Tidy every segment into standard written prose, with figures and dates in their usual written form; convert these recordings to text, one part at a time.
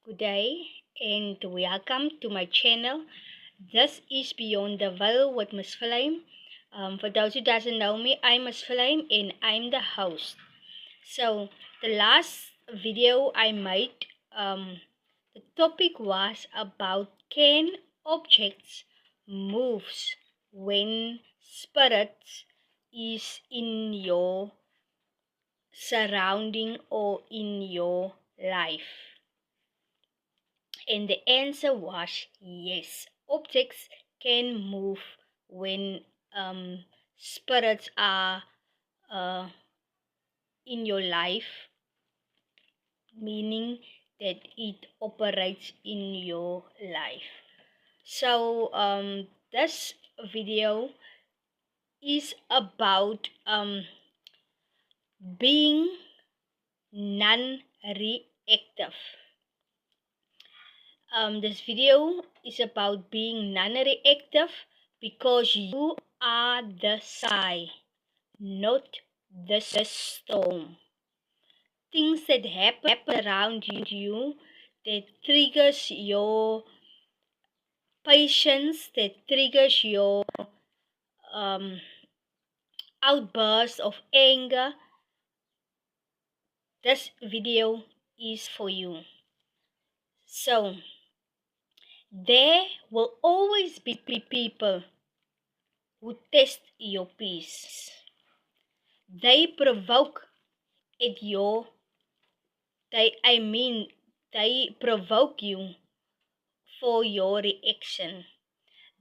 Good day and welcome to my channel. This is Beyond the Veil with Miss Flame. For those who doesn't know me, I'm Miss Flame and I'm the host. So the last video I made, the topic was about can objects moves when spirits is in your surrounding or in your life. And the answer was yes. Objects can move when spirits are uh, in your life, meaning that it operates in your life. So this video is about being non-reactive. This video is about being non-reactive because you are the sky, not the storm. Things that happen around you that triggers your patience, that triggers your um, outburst of anger. This video is for you. So, there will always be people who test your peace. They provoke at your, they provoke you for your reaction.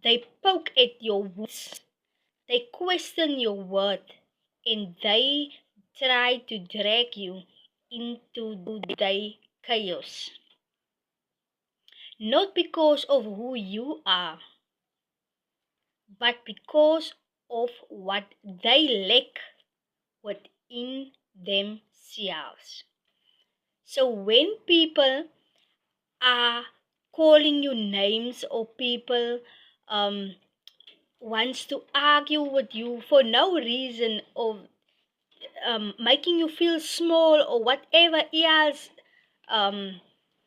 They poke at your wounds. They question your worth. And they try to drag you into their chaos. Not because of who you are, but because of what they lack within themselves. So when people are calling you names or people wants to argue with you for no reason or making you feel small or whatever else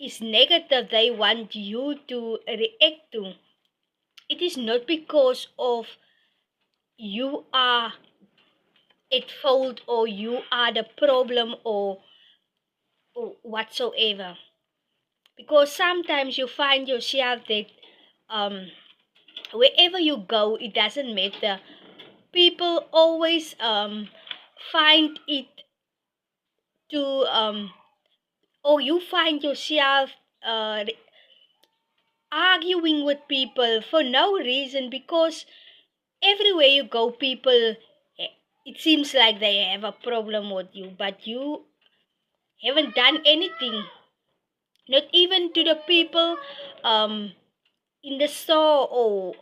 is negative they want you to react to, it is not because of you are at fault or you are the problem or whatsoever. Because sometimes you find yourself that wherever you go, it doesn't matter. People always find it to or you find yourself arguing with people for no reason because everywhere you go, people it seems like they have a problem with you, but you haven't done anything. Not even to the people in the store or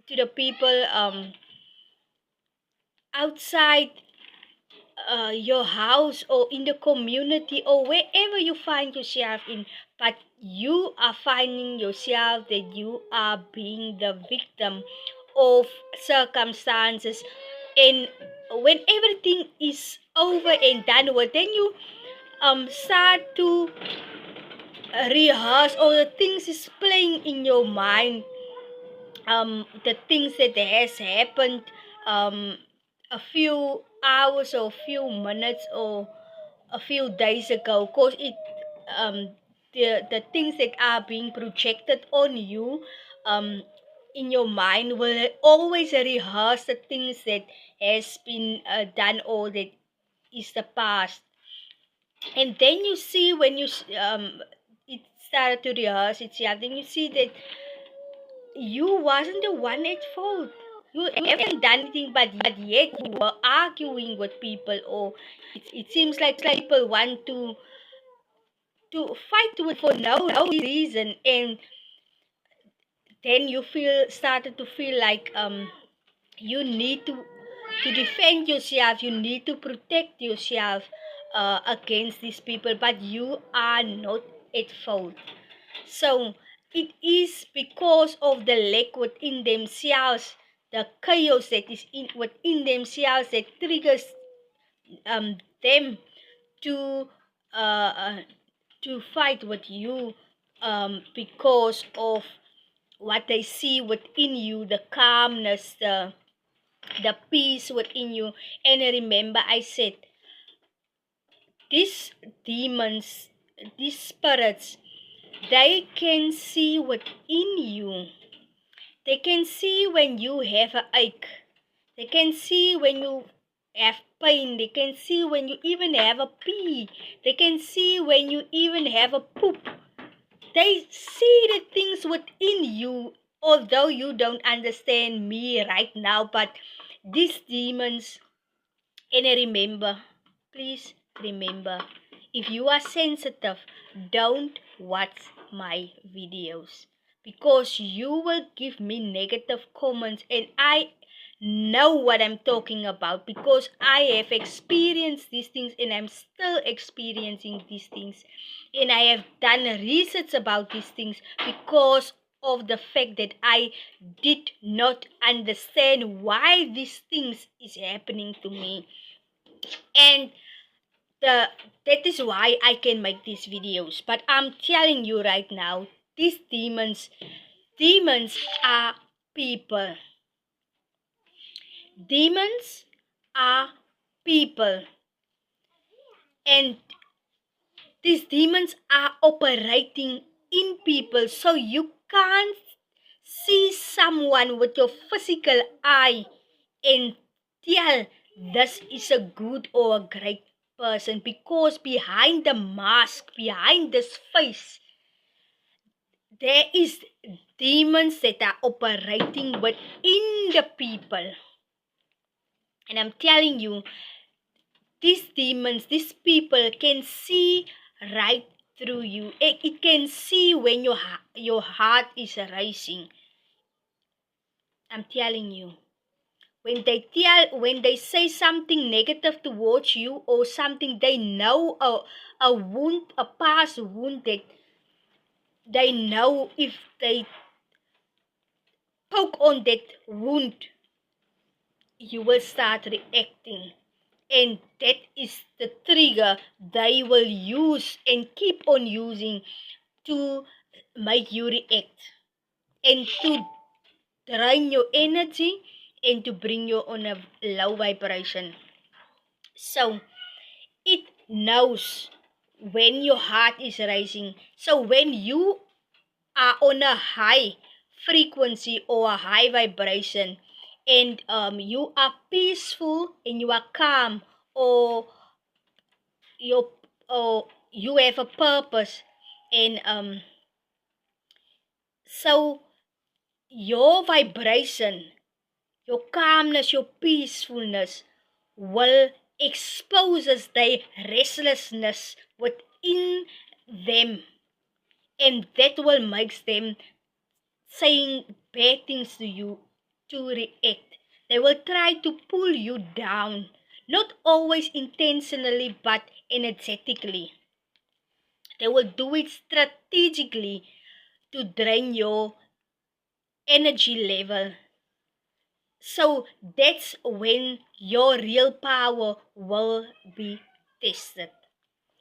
to the people outside your house or in the community or wherever you find yourself in, but you are finding yourself that you are being the victim of circumstances. And when everything is over and done with, then you start to rehearse or the things is playing in your mind, the things that has happened a few hours or a few minutes or a few days ago, because it the things that are being projected on you in your mind will always rehearse the things that has been done or that is the past. And then you see when you it started to rehearse itself, then you see that you wasn't the one at fault. You haven't done anything, but yet you were arguing with people, or it seems like people want to fight with for no reason, and then you started to feel like you need to defend yourself, you need to protect yourself against these people, but you are not at fault. So it is because of the lack within themselves, the chaos that is within themselves that triggers them to uh, uh, to fight with you because of what they see within you, the calmness, the peace within you. And remember, I said, these demons, these spirits, they can see within you. They can see when you have an ache. They can see when you have pain. They can see when you even have a pee. They can see when you even have a poop. They see the things within you, although you don't understand me right now. But these demons, and remember, please remember, if you are sensitive, don't watch my videos because you will give me negative comments, and I know what I'm talking about because I have experienced these things and I'm still experiencing these things, and I have done research about these things because of the fact that I did not understand why these things is happening to me. And the that is why I can make these videos. But I'm telling you right now, these demons are people. Demons are people. And these demons are operating in people. So you can't see someone with your physical eye and tell this is a good or a great person, because behind the mask, behind this face, there is demons that are operating within the people. And I'm telling you, these demons, these people can see right through you. It can see when your heart is racing. I'm telling you. When they say something negative towards you, or something they know, a wound, a past wound that they know, if they poke on that wound, you will start reacting. And that is the trigger they will use and keep on using to make you react and to drain your energy and to bring you on a low vibration. So it knows when your heart is rising. So when you are on a high frequency or a high vibration, and you are peaceful and you are calm, or you you have a purpose, and so your vibration, your calmness, your peacefulness will exposes the restlessness within them, and that will make them saying bad things to you to react. They will try to pull you down, not always intentionally but energetically. They will do it strategically to drain your energy level. So that's when your real power will be tested.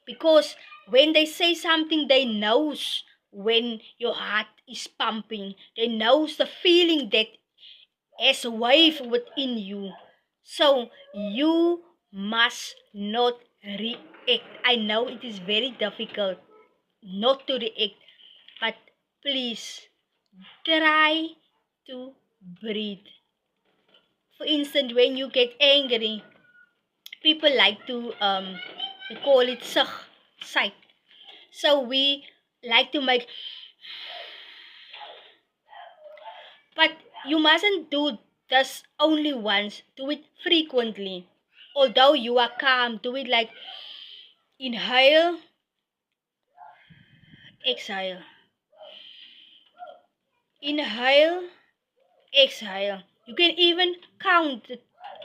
Because when they say something, they knows when your heart is pumping. They knows the feeling that has a wave within you. So you must not react. I know it is very difficult not to react, but please try to breathe. For instance, when you get angry, people like to we call it sight. So we like to make, but you mustn't do this only once. Do it frequently. Although you are calm, do it like inhale, exhale, inhale, exhale. You can even count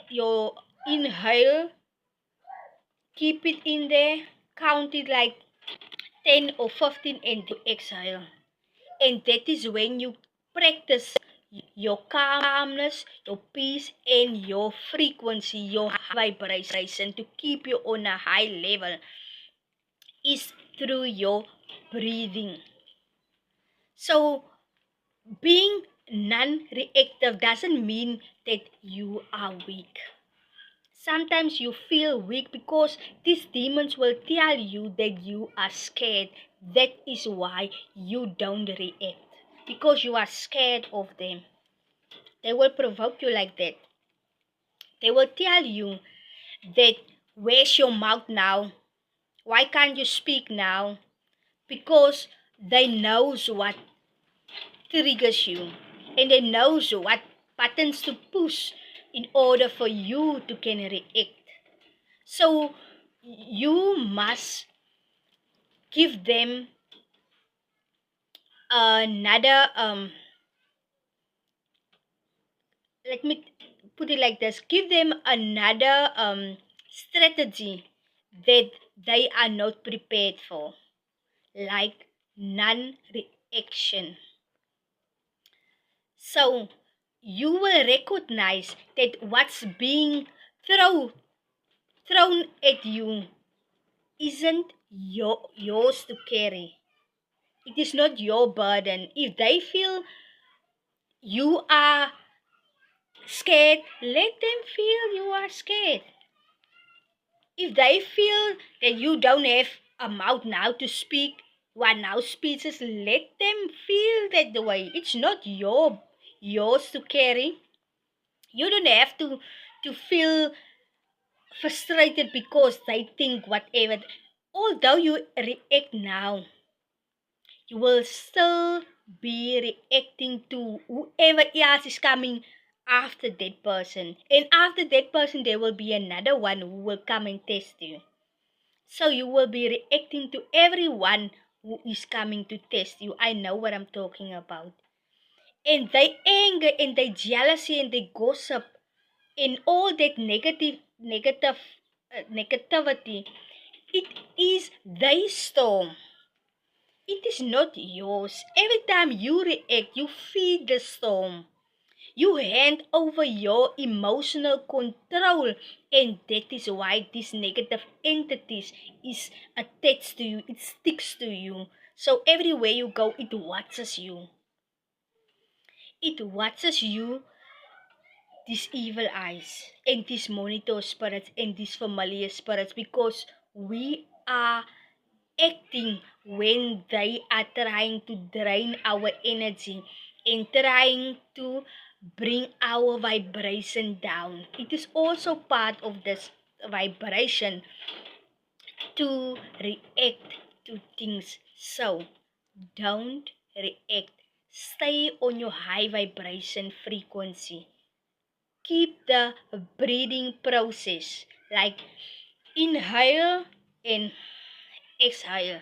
your inhale, keep it in there, count it like 10 or 15, and exhale. And that is when you practice your calmness, your peace, and your frequency, your vibration, to keep you on a high level, is through your breathing. So being non-reactive doesn't mean that you are weak. Sometimes you feel weak because these demons will tell you that you are scared. That is why you don't react. Because you are scared of them. They will provoke you like that. They will tell you that, where's your mouth now? Why can't you speak now? Because they knows what triggers you, and they knows what buttons to push in order for you to can react. So you must give them another let me put it like this, give them another strategy that they are not prepared for, like non-reaction. So you will recognize that what's being thrown at you isn't yours to carry. It is not your burden. If they feel you are scared, let them feel you are scared. If they feel that you don't have a mouth now to speak, what now speeches, let them feel that the way. It's not yours to carry. You don't have to feel frustrated because they think whatever. Although you react now, you will still be reacting to whoever else is coming after that person. And after that person, there will be another one who will come and test you. So you will be reacting to everyone who is coming to test you. I know what I'm talking about. And they anger and they jealousy and they gossip and all that negativity. It is their storm. It is not yours. Every time you react, you feed the storm. You hand over your emotional control, and that is why these negative entities is attached to you. It sticks to you. So everywhere you go, it watches you. It watches you, these evil eyes, and these monitor spirits, and these familiar spirits, because we are acting when they are trying to drain our energy and trying to bring our vibration down. It is also part of this vibration to react to things. So don't react. Stay on your high vibration frequency. Keep the breathing process, like inhale and exhale.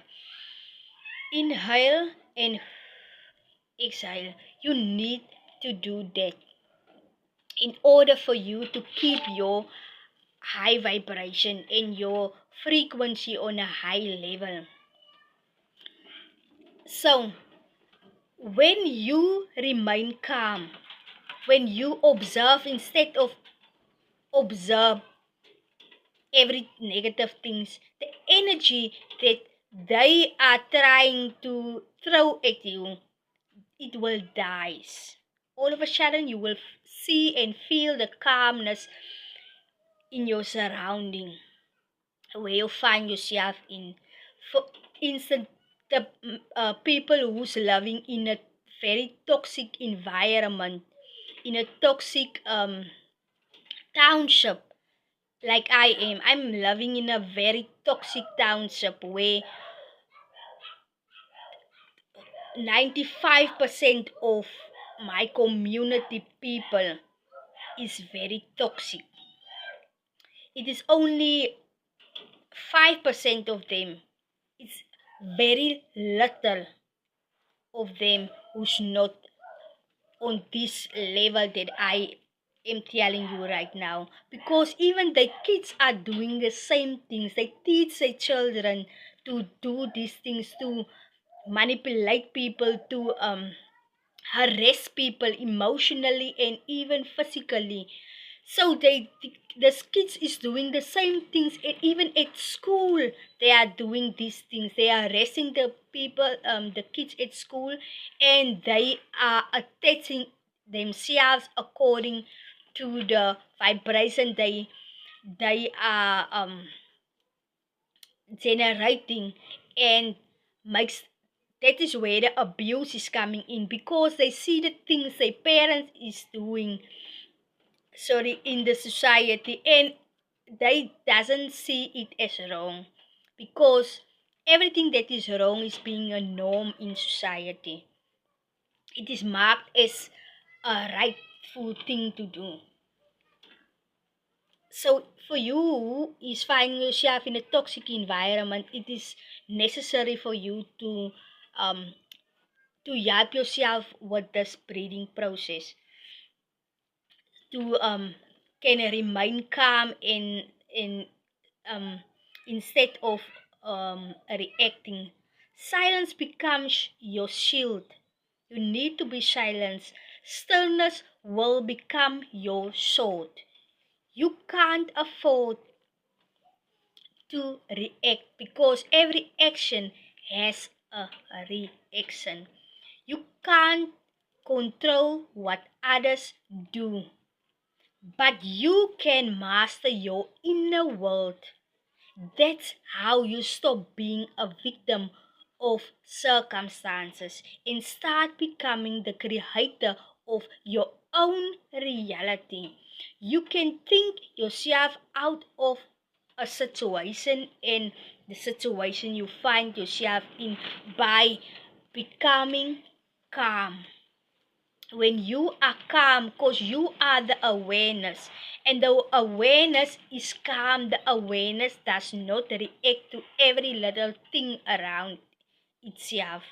Inhale and exhale. You need to do that in order for you to keep your high vibration and your frequency on a high level. So, when you remain calm, when you observe instead of observe every negative things, the energy that they are trying to throw at you, it will dies. All of a sudden, you will see and feel the calmness in your surrounding, where you find yourself in. For instance, the people who's living in a very toxic environment, in a toxic township, like I am. I'm living in a very toxic township where 95% of my community people is very toxic. It is only 5% of them. It's very little of them who's not on this level that I am telling you right now. Because even the kids are doing the same things. They teach their children to do these things, to manipulate people, to harass people emotionally and even physically. So the kids is doing the same things, even at school they are doing these things. They are arresting the people, the kids at school, and they are attaching themselves according to the vibration they are generating, and makes that is where the abuse is coming in, because they see the things their parents is doing, sorry, in the society, and they doesn't see it as wrong, because everything that is wrong is being a norm in society. It is marked as a rightful thing to do. So for you is finding yourself in a toxic environment, it is necessary for you um to help yourself with this breathing process, to can remain calm in um instead of reacting. Silence becomes your shield. You need to be silenced. Stillness will become your sword. You can't afford to react, because every action has a reaction. You can't control what others do, but you can master your inner world. That's how you stop being a victim of circumstances and start becoming the creator of your own reality. You can think yourself out of a situation and the situation you find yourself in by becoming calm. When you are calm, because you are the awareness, and the awareness is calm, the awareness does not react to every little thing around itself.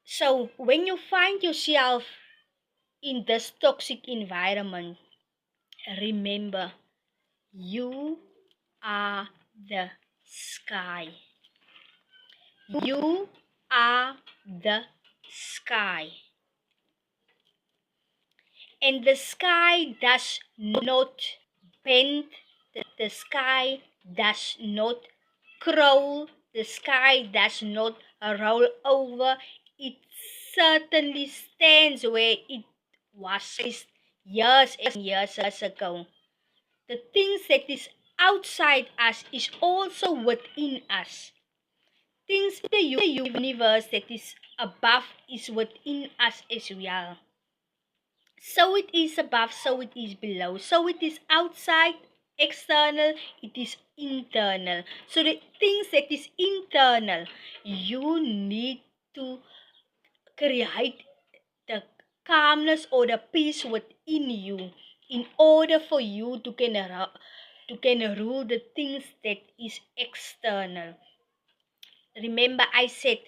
So when you find yourself in this toxic environment, remember, you are the sky. You are the sky. And the sky does not bend, the sky does not crawl, the sky does not roll over. It certainly stands where it was placed years and years ago. The things that is outside us is also within us. Things in the universe that is above is within us as well. So it is above, so it is below. So it is outside, external, it is internal. So the things that is internal, you need to create the calmness or the peace within you in order for you to can rule the things that is external. Remember, I said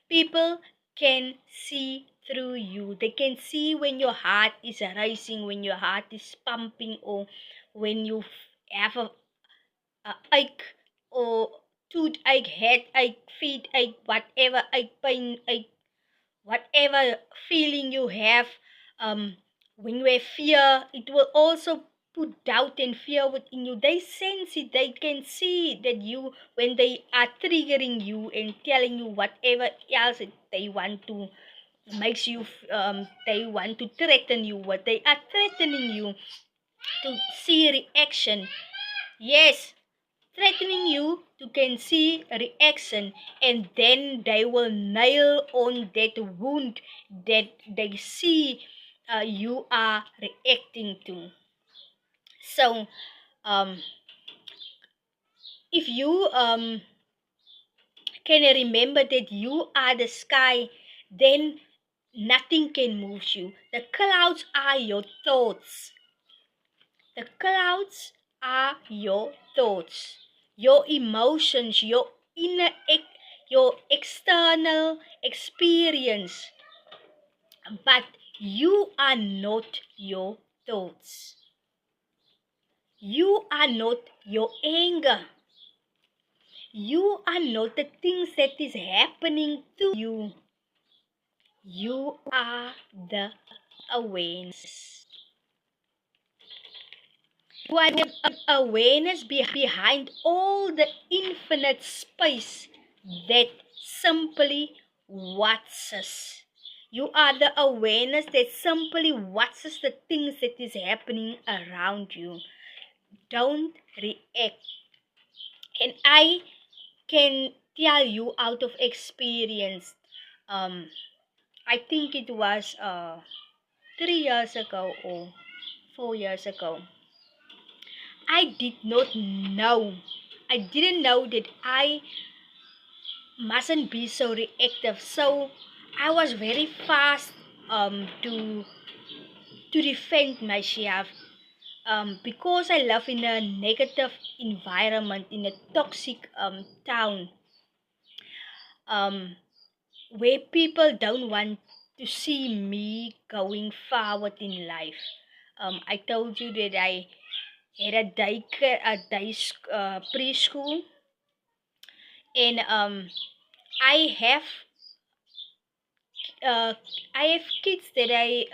people can see through you. They can see when your heart is racing, when your heart is pumping, or when you have a ache, or toothache, headache, feet ache, whatever ache, pain ache, whatever feeling you have. When you have fear, it will also put doubt and fear within you. They sense it, they can see that you, when they are triggering you and telling you whatever else they want to makes you they want to threaten you, what they are threatening you to see reaction. Yes, threatening you to can see reaction, and then they will nail on that wound that they see you are reacting to. So um, if you can remember that you are the sky, then nothing can move you. The clouds are your thoughts. The clouds are your thoughts, your emotions, your your external experience, but you are not your thoughts. You are not your anger. You are not the things that is happening to you. You are the awareness. You are the awareness behind all the infinite space that simply watches. You are the awareness that simply watches the things that is happening around you. Don't react. And I can tell you out of experience, um, I think it was 3 years ago or 4 years ago. I did not know. I didn't know that I mustn't be so reactive. So I was very fast to defend myself. Because I live in a negative environment, in a toxic town, um, where people don't want to see me going forward in life. I told you that I had a preschool, and I have uh, I have kids that I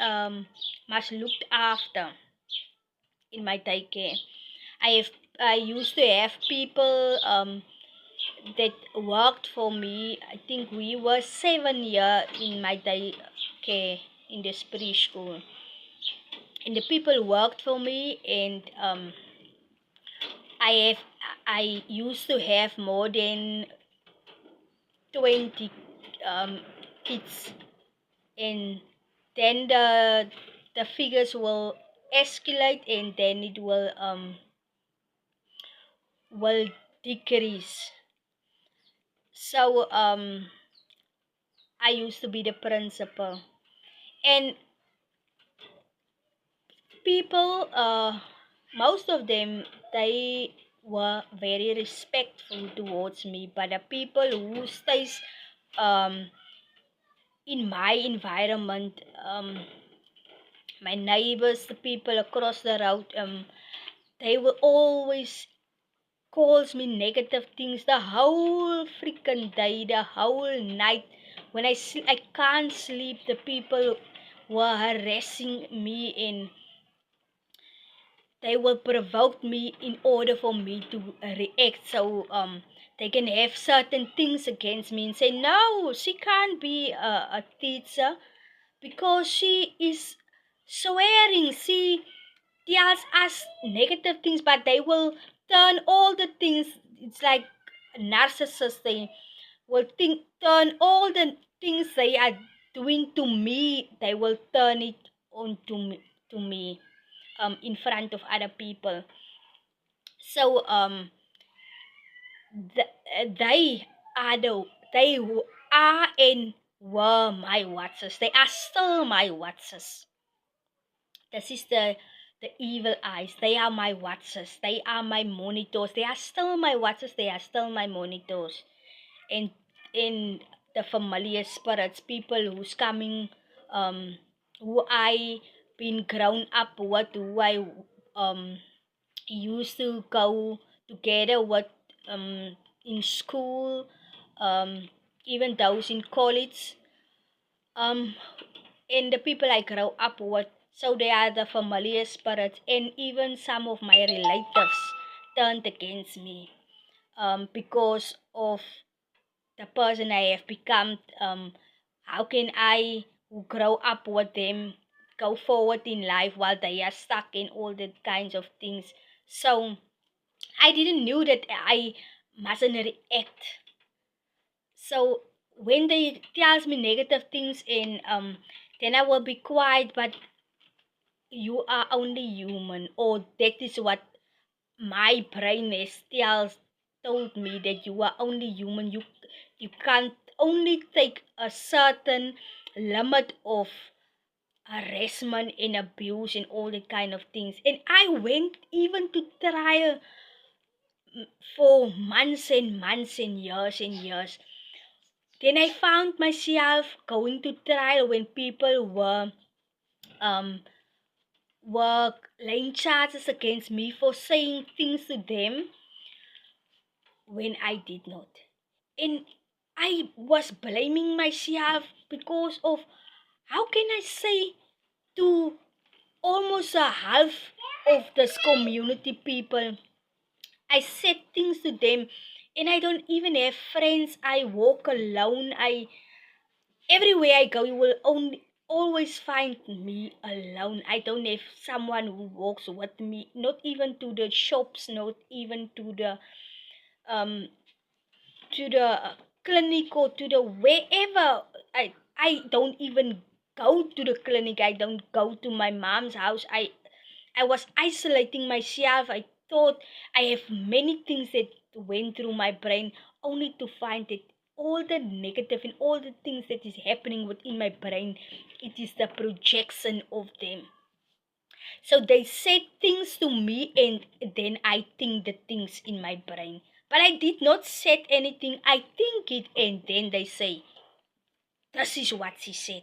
must looked after in my daycare. I have I used to have people that worked for me. I think we were 7 years in my daycare in this preschool, and the people worked for me, and I have I used to have more than 20 kids, and then the figures will escalate, and then it will decrease. So I used to be the principal, and people most of them, they were very respectful towards me, but the people who stays um in my environment, my neighbors, the people across the road, they will always calls me negative things the whole freaking day, the whole night. When I can't sleep, the people were harassing me, and they will provoke me in order for me to react. So they can have certain things against me and say, no, she can't be a teacher because she is swearing. She tells us negative things, but they will turn all the things. It's like narcissists. They will turn all the things they are doing to me. They will turn it on to me, in front of other people. So they are are and were my watchers. They are still my watchers. This is the evil eyes. They are my watchers. They are my monitors. They are still my watchers. They are still my monitors. And in the familiar spirits, people who's coming, um, who I been grown up with, who I um used to go together with in school, even those in college, um, and the people I grow up with. So they are the familiar spirits, and even some of my relatives turned against me, because of the person I have become. How can I, who grow up with them, go forward in life while they are stuck in all the kinds of things? So I didn't knew that I mustn't react. So when they tells me negative things, and then I will be quiet. But you are only human, or that is what my brain is told me, that you are only human. You can't only take a certain limit of harassment and abuse and all that kind of things. And I went even to trial for months and months and years. Then I found myself going to trial when people um were laying charges against me for saying things to them when I did not. And I was blaming myself because of, how can I say to almost a half of this community people. I said things to them, and I don't even have friends. I walk alone. I Everywhere I go, you will only always find me alone. I don't have someone who walks with me, not even to the shops, not even um to the clinic or to the wherever. I don't even go to the clinic. I don't go to my mom's house. I was isolating myself. I thought I have many things that went through my brain, only to find that all the negative and all the things that is happening within my brain, it is the projection of them. So they say things to me, and then I think the things in my brain. But I did not say anything. I think it, and then they say, this is what she said.